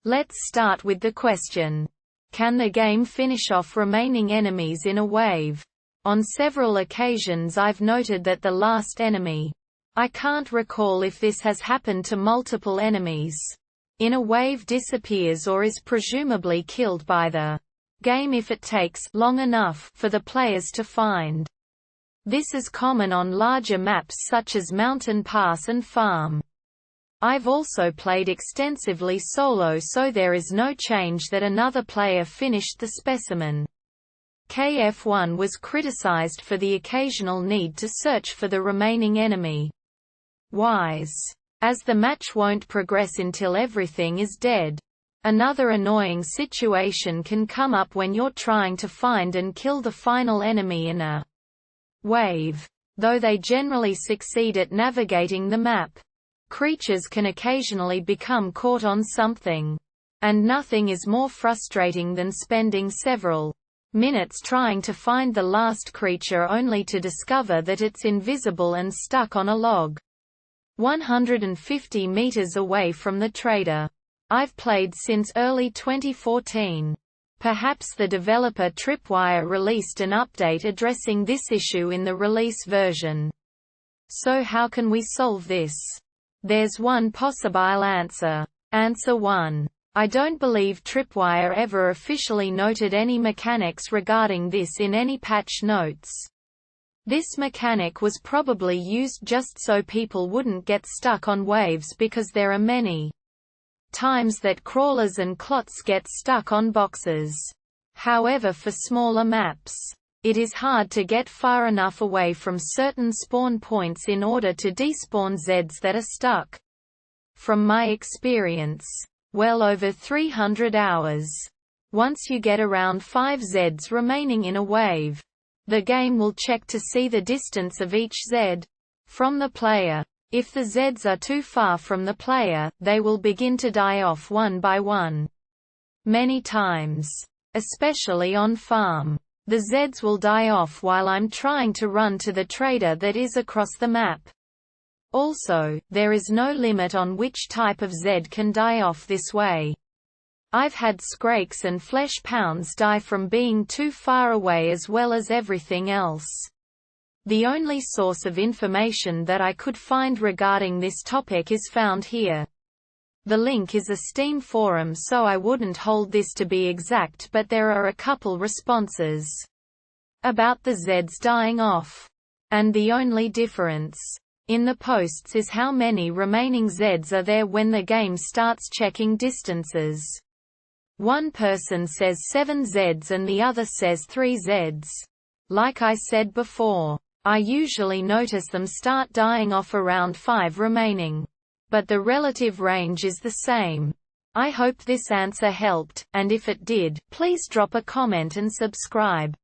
Let's start with the question. Can the game finish off remaining enemies in a wave? On several occasions I've noted that the last enemy, I can't recall if this has happened to multiple enemies, in a wave disappears or is presumably killed by the game if it takes long enough for the players to find. This is common on larger maps such as Mountain Pass and Farm. I've also played extensively solo, so there is no change that another player finished the specimen. KF1 was criticized for the occasional need to search for the remaining enemy. Wise. As the match won't progress until everything is dead. Another annoying situation can come up when you're trying to find and kill the final enemy in a wave. Though they generally succeed at navigating the map, creatures can occasionally become caught on something. And nothing is more frustrating than spending several minutes trying to find the last creature only to discover that it's invisible and stuck on a log 150 meters away from the trader. I've played since early 2014. Perhaps the developer Tripwire released an update addressing this issue in the release version. So how can we solve this? There's one possible answer. Answer 1. I don't believe Tripwire ever officially noted any mechanics regarding this in any patch notes. This mechanic was probably used just so people wouldn't get stuck on waves, because there are many times that crawlers and clots get stuck on boxes. However, for smaller maps, it is hard to get far enough away from certain spawn points in order to despawn Zeds that are stuck. From my experience, well over 300 hours, once you get around 5 Zeds remaining in a wave, the game will check to see the distance of each Zed from the player. If the Zeds are too far from the player, they will begin to die off one by one. Many times, especially on Farm, the Zeds will die off while I'm trying to run to the trader that is across the map. Also, there is no limit on which type of Zed can die off this way. I've had Skrakes and Flesh Pounds die from being too far away, as well as everything else. The only source of information that I could find regarding this topic is found here. The link is a Steam forum, so I wouldn't hold this to be exact, but there are a couple responses about the Zeds dying off. And the only difference in the posts is how many remaining Zeds are there when the game starts checking distances. One person says 7 Zeds and the other says 3 Zeds. Like I said before, I usually notice them start dying off around 5 remaining. But the relative range is the same. I hope this answer helped, and if it did, please drop a comment and subscribe.